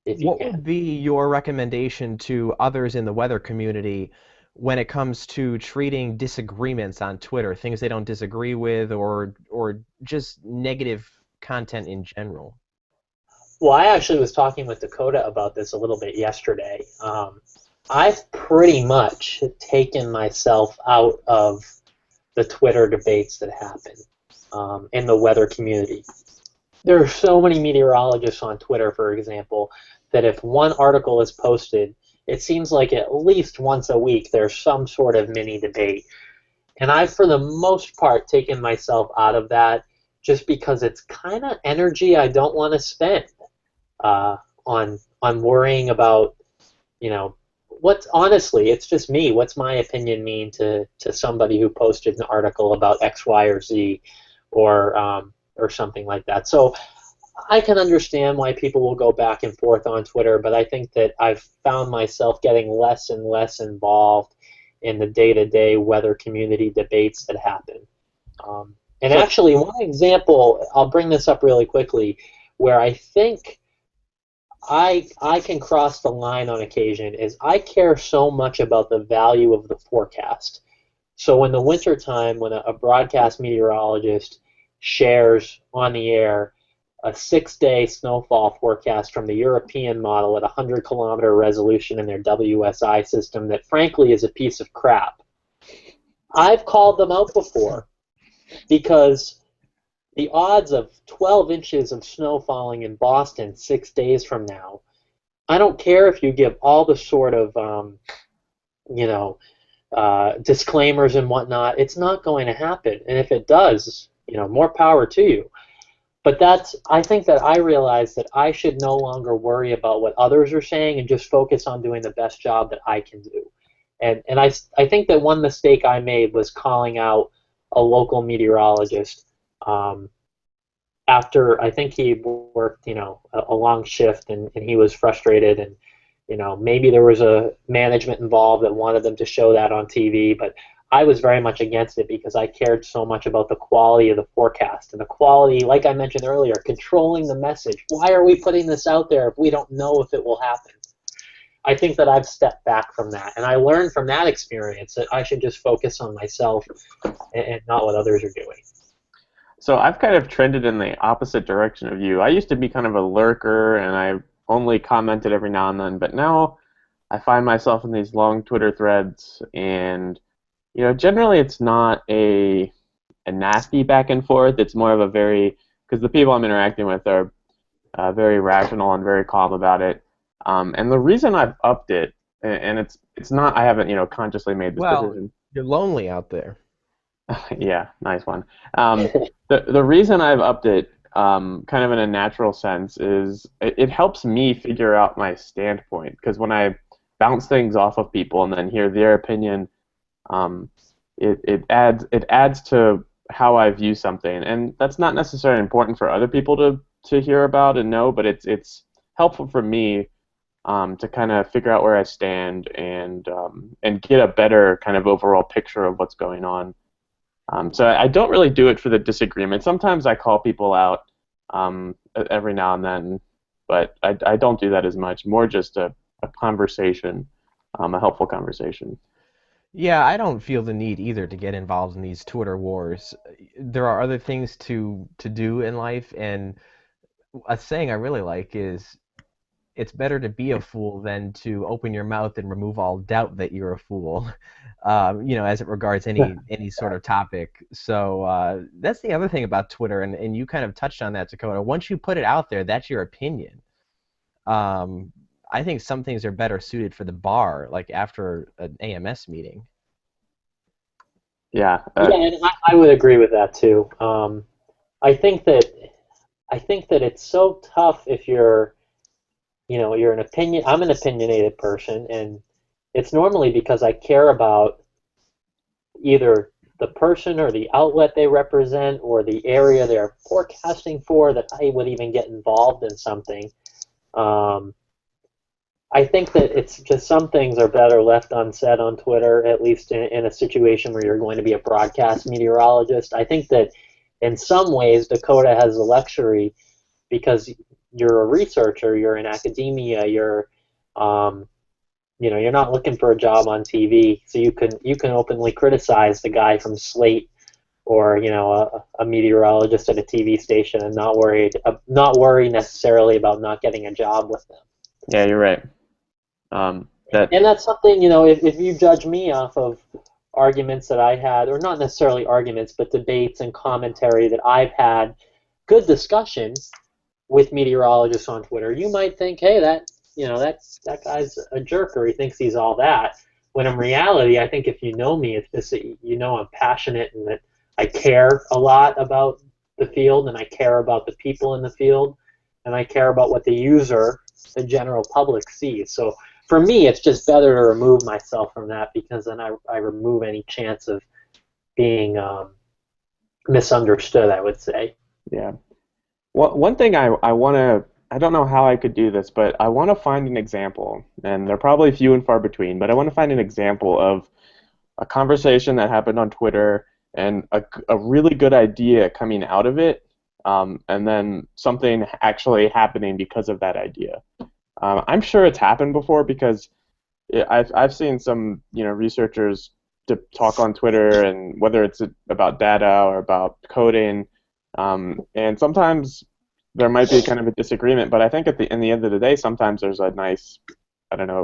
What would be your recommendation to others in the weather community when it comes to treating disagreements on Twitter, things they don't disagree with, or just negative content in general? Well, I actually was talking with Dakota about this a little bit yesterday. I've pretty much taken myself out of the Twitter debates that happen in the weather community. There are so many meteorologists on Twitter, for example, that if one article is posted, it seems like at least once a week there's some sort of mini debate. And I've, for the most part, taken myself out of that just because it's kind of energy I don't want to spend on worrying about, honestly, it's just me. What's my opinion mean to somebody who posted an article about X, Y, or Z, or something like that? So I can understand why people will go back and forth on Twitter, but I think that I've found myself getting less and less involved in the day-to-day weather community debates that happen. And actually, one example, I'll bring this up really quickly, where I think I can cross the line on occasion is I care so much about the value of the forecast. So in the wintertime, when a broadcast meteorologist shares on the air a 6-day snowfall forecast from the European model at 100-kilometer resolution in their WSI system that frankly is a piece of crap, I've called them out before because the odds of 12 inches of snow falling in Boston 6 days from now, I don't care if you give all the sort of, disclaimers and whatnot, it's not going to happen. And if it does, more power to you. But I think that I realize that I should no longer worry about what others are saying and just focus on doing the best job that I can do. And I think that one mistake I made was calling out a local meteorologist after I think he worked, a long shift and he was frustrated and, maybe there was a management involved that wanted them to show that on TV, but I was very much against it because I cared so much about the quality of the forecast and the quality, like I mentioned earlier, controlling the message. Why are we putting this out there if we don't know if it will happen? I think that I've stepped back from that, and I learned from that experience that I should just focus on myself and not what others are doing. So I've kind of trended in the opposite direction of you. I used to be kind of a lurker, and I only commented every now and then, but now I find myself in these long Twitter threads, and generally it's not a nasty back and forth. It's more of a because the people I'm interacting with are very rational and very calm about it. And the reason I've upped it, and it's not, I haven't consciously made this decision. You're lonely out there. Yeah, nice one. The reason I've upped it, kind of in a natural sense, is it helps me figure out my standpoint. Because when I bounce things off of people and then hear their opinion, it adds to how I view something, and that's not necessarily important for other people to hear about and know, but it's helpful for me to kind of figure out where I stand and get a better kind of overall picture of what's going on. So I don't really do it for the disagreement. Sometimes I call people out every now and then, but I don't do that as much. More just a conversation, a helpful conversation. Yeah, I don't feel the need either to get involved in these Twitter wars. There are other things to do in life, and a saying I really like is it's better to be a fool than to open your mouth and remove all doubt that you're a fool. As it regards any sort of topic. So that's the other thing about Twitter, and you kind of touched on that, Dakota. Once you put it out there, that's your opinion. I think some things are better suited for the bar, like after an AMS meeting. Yeah. Yeah, and I would agree with that too. I think that it's so tough if you're an opinion. I'm an opinionated person, and it's normally because I care about either the person or the outlet they represent or the area they're forecasting for that I would even get involved in something. I think that it's just some things are better left unsaid on Twitter, at least in a situation where you're going to be a broadcast meteorologist. I think that in some ways Dakota has the luxury because you're a researcher, you're in academia, you're you're not looking for a job on TV, so you can openly criticize the guy from Slate or a meteorologist at a TV station and not worry necessarily about not getting a job with them. Yeah, you're right. And that's something, if you judge me off of arguments that I had, or not necessarily arguments, but debates and commentary that I've had, good discussion with meteorologists on Twitter, you might think, hey, that guy's a jerk, or he thinks he's all that. When in reality, I think if you know me, it's just that I'm passionate and that I care a lot about the field, and I care about the people in the field, and I care about what the user, the general public, sees. So for me, it's just better to remove myself from that, because then I remove any chance of being misunderstood, I would say. Yeah. Well, one thing I want to, I don't know how I could do this, but I want to find an example, and they're probably few and far between, but I want to find an example of a conversation that happened on Twitter and a really good idea coming out of it, and then something actually happening because of that idea. I'm sure it's happened before, because I've seen some researchers to talk on Twitter, and whether it's about data or about coding, and sometimes there might be kind of a disagreement, but I think in the end of the day, sometimes there's a nice,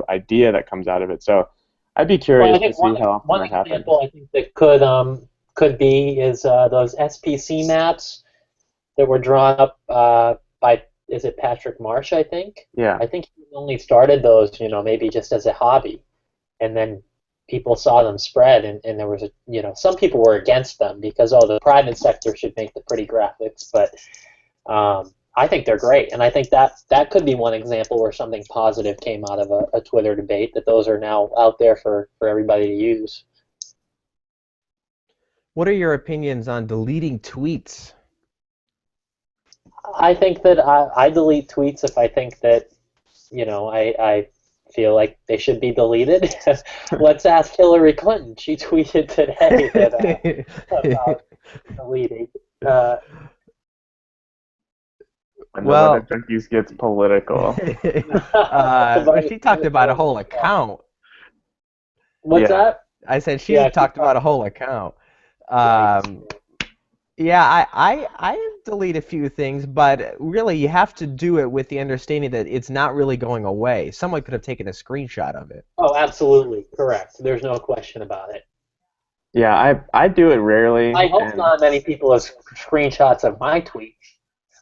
idea that comes out of it. So I'd be curious to see how often that happens. One example I think that could be is those SPC maps that were drawn up by, is it Patrick Marsh, I think? Yeah. I think he only started those, maybe just as a hobby, and then people saw them spread, and there was some people were against them because the private sector should make the pretty graphics, but I think they're great, and I think that could be one example where something positive came out of a Twitter debate, that those are now out there for everybody to use. What are your opinions on deleting tweets? I think that I delete tweets if I think that I feel like they should be deleted. Let's ask Hillary Clinton. She tweeted today that about deleting. When the Weather Junkies gets political. She talked about a whole account. What's that? I said she talked about a whole account. Yeah, I delete a few things, but really you have to do it with the understanding that it's not really going away. Someone could have taken a screenshot of it. Oh, absolutely. Correct. There's no question about it. Yeah, I do it rarely. I hope not many people have screenshots of my tweets,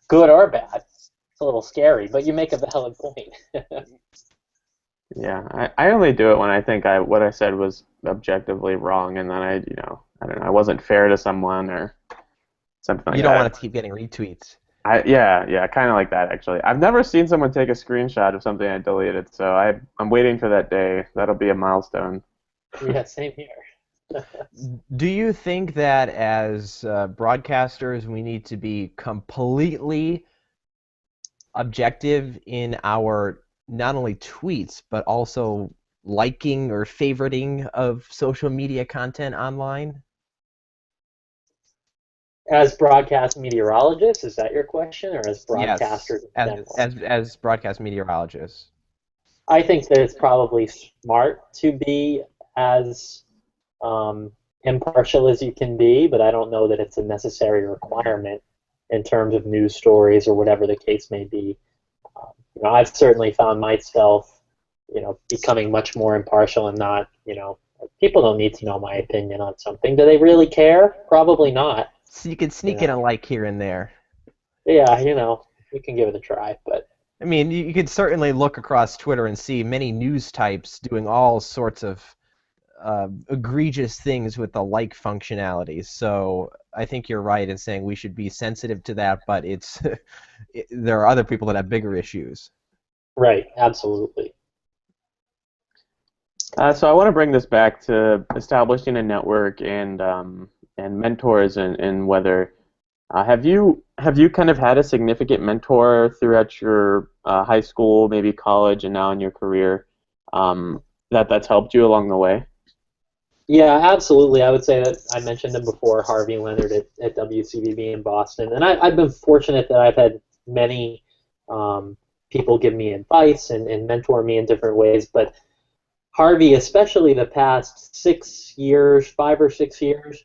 good or bad. It's a little scary, but you make a valid point. Yeah, I only do it when I think what I said was objectively wrong, and then I don't know, I wasn't fair to someone or something like that. You don't want to keep getting retweets. Yeah, kind of like that, actually. I've never seen someone take a screenshot of something I deleted, so I'm waiting for that day. That'll be a milestone. Yeah, same here. Do you think that as broadcasters we need to be completely objective in our not only tweets but also liking or favoriting of social media content online? As broadcast meteorologists, is that your question, or as Yes, broadcasters in general? as broadcast meteorologists. I think that it's probably smart to be as impartial as you can be, but I don't know that it's a necessary requirement in terms of news stories or whatever the case may be. I've certainly found myself, becoming much more impartial and not, people don't need to know my opinion on something. Do they really care? Probably not. So you can You sneak in a know, like here and there. yeah, you can give it a try, but I mean, you could certainly look across Twitter and see many news types doing all sorts of egregious things with the like functionality. So I think you're right in saying we should be sensitive to that, but there are other people that have bigger issues. right, absolutely. So I want to bring this back to establishing a network and mentors and whether have you kind of had a significant mentor throughout your high school, maybe college, and now in your career that's helped you along the way? Yeah, absolutely. I would say that I mentioned him before, Harvey Leonard at WCVB in Boston, and I've been fortunate that I've had many people give me advice and mentor me in different ways, but Harvey, especially the past 6 years, 5 or 6 years,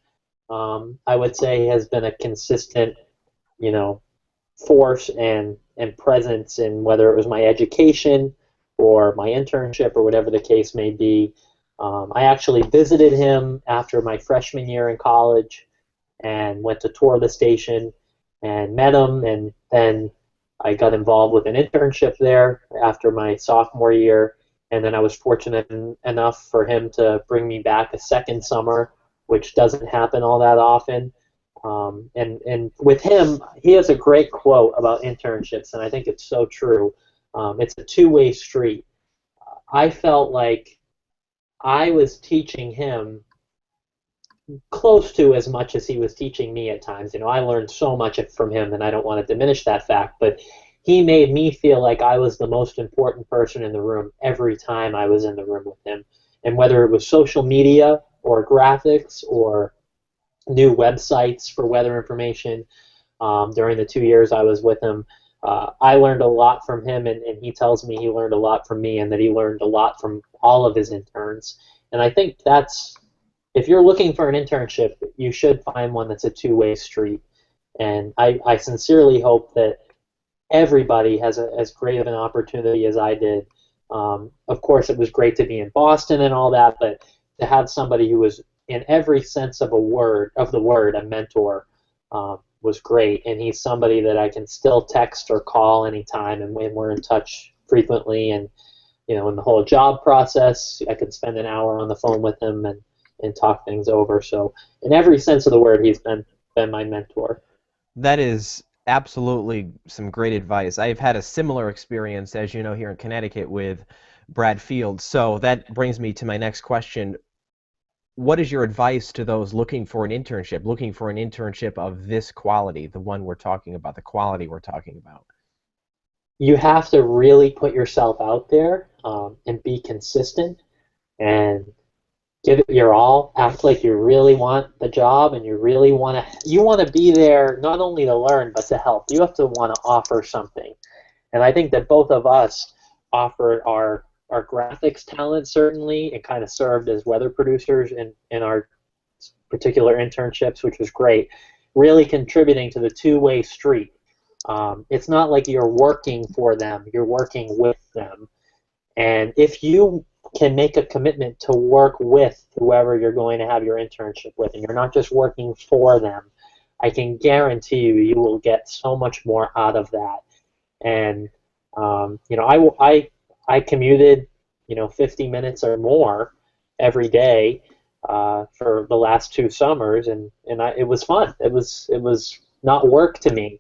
I would say has been a consistent, you know, force and presence in whether it was my education or my internship or whatever the case may be. I actually visited him after my freshman year in college and went to tour the station and met him, and then I got involved with an internship there after my sophomore year, and then I was fortunate enough for him to bring me back a second summer, which doesn't happen all that often. And with him, he has a great quote about internships, and I think it's so true. It's a two-way street. I felt like I was teaching him close to as much as he was teaching me at times. I learned so much from him, and I don't want to diminish that fact, but he made me feel like I was the most important person in the room every time I was in the room with him. And whether it was social media or graphics or new websites for weather information, during the 2 years I was with him, I learned a lot from him, and he tells me he learned a lot from me and that he learned a lot from all of his interns. And I think if you're looking for an internship, you should find one that's a two-way street. And I sincerely hope that everybody has as great of an opportunity as I did. Of course, it was great to be in Boston and all that, but to have somebody who was, in every sense of the word, a mentor, was great. And he's somebody that I can still text or call anytime, and when we're in touch frequently. And in the whole job process, I could spend an hour on the phone with him and talk things over. So, in every sense of the word, he's been my mentor. That is absolutely some great advice. I've had a similar experience, as you know, here in Connecticut with Brad Fields. So that brings me to my next question. What is your advice to those looking for an internship of this quality, the one we're talking about, the quality we're talking about? You have to really put yourself out there, and be consistent and give it your all. Act like you really want the job, and you want to be there not only to learn but to help. You have to want to offer something, and I think that both of us offered our graphics talent, certainly, and kind of served as weather producers in our particular internships, which was great, really contributing to the two-way street. It's not like you're working for them, you're working with them. And if you can make a commitment to work with whoever you're going to have your internship with, and you're not just working for them, I can guarantee you will get so much more out of that. And I commuted 50 minutes or more every day for the last 2 summers, and it was fun. It was not work to me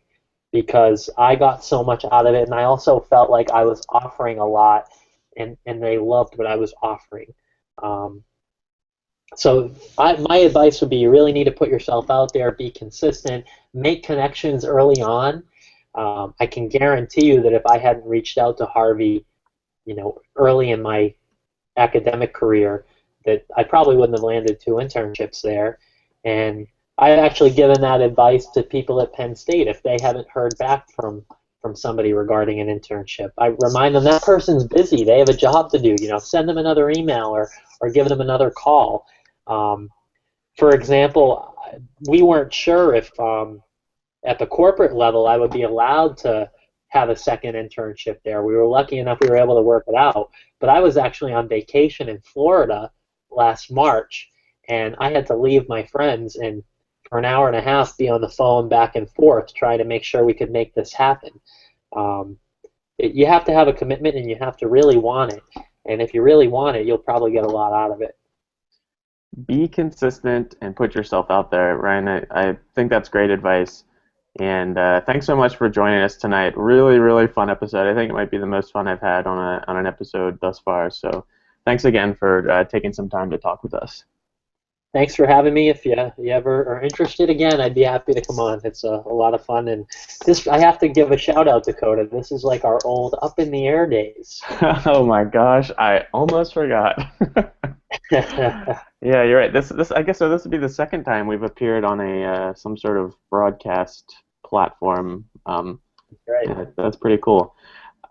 because I got so much out of it, and I also felt like I was offering a lot, and they loved what I was offering. So my advice would be you really need to put yourself out there, be consistent, make connections early on. I can guarantee you that if I hadn't reached out to Harvey, early in my academic career, that I probably wouldn't have landed 2 internships there. And I've actually given that advice to people at Penn State if they haven't heard back from somebody regarding an internship. I remind them that person's busy. They have a job to do. Send them another email or give them another call. For example, we weren't sure if at the corporate level I would be allowed to have a second internship there. We were lucky enough we were able to work it out. But I was actually on vacation in Florida last March, and I had to leave my friends and for an hour and a half be on the phone back and forth trying to make sure we could make this happen. You have to have a commitment and you have to really want it. And if you really want it, you'll probably get a lot out of it. Be consistent and put yourself out there, Ryan. I think that's great advice. And thanks so much for joining us tonight. Really, really fun episode. I think it might be the most fun I've had on an episode thus far. So thanks again for taking some time to talk with us. Thanks for having me. If you ever are interested again, I'd be happy to come on. It's a lot of fun. And I have to give a shout out, Dakota. This is like our old Up in the Air days. Oh my gosh, I almost forgot. Yeah, you're right. I guess so. This would be the second time we've appeared on a some sort of broadcast platform. Right. Yeah, that's pretty cool.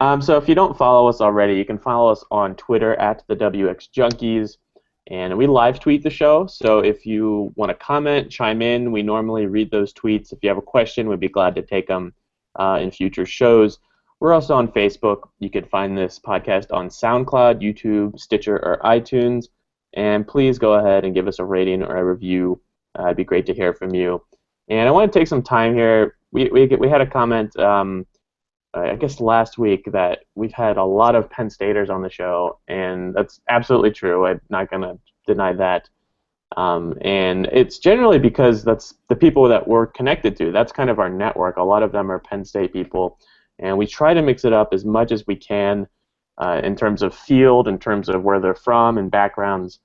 So if you don't follow us already, you can follow us on Twitter at the WX Junkies, and we live tweet the show. So if you want to comment, chime in, we normally read those tweets. If you have a question, we'd be glad to take them in future shows. We're also on Facebook. You can find this podcast on SoundCloud, YouTube, Stitcher, or iTunes. And please go ahead and give us a rating or a review. It'd be great to hear from you. And I want to take some time here. We had a comment, I guess last week, that we've had a lot of Penn Staters on the show, and that's absolutely true. I'm not going to deny that. And it's generally because that's the people that we're connected to. That's kind of our network. A lot of them are Penn State people. And we try to mix it up as much as we can in terms of field, in terms of where they're from and backgrounds.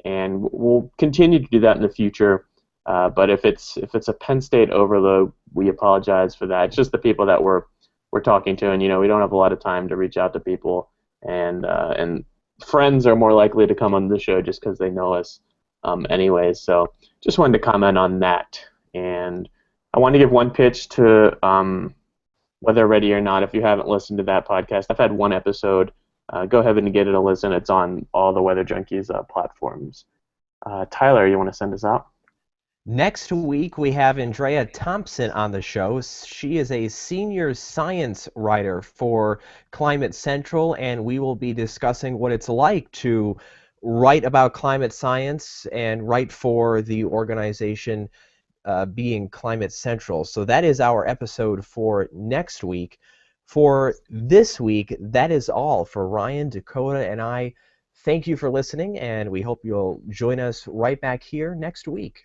And we'll continue to do that in the future. But if it's a Penn State overload, we apologize for that. It's just the people that we're talking to, and we don't have a lot of time to reach out to people. And friends are more likely to come on the show just because they know us anyways. So just wanted to comment on that. And I want to give one pitch to Whether Ready or Not. If you haven't listened to that podcast, I've had one episode. Go ahead and get it a listen. It's on all the Weather Junkies platforms. Tyler, you want to send us out? Next week, we have Andrea Thompson on the show. She is a senior science writer for Climate Central, and we will be discussing what it's like to write about climate science and write for the organization being Climate Central. So that is our episode for next week. For this week, that is all. For Ryan, Dakota, and I, thank you for listening, and we hope you'll join us right back here next week.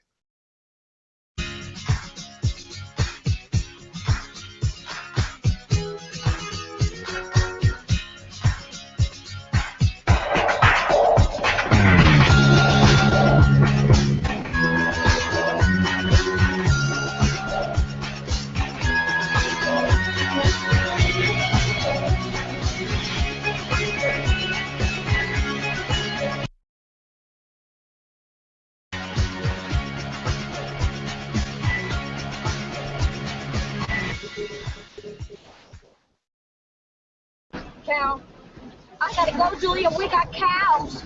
Cow. I gotta go, Julia. We got cows.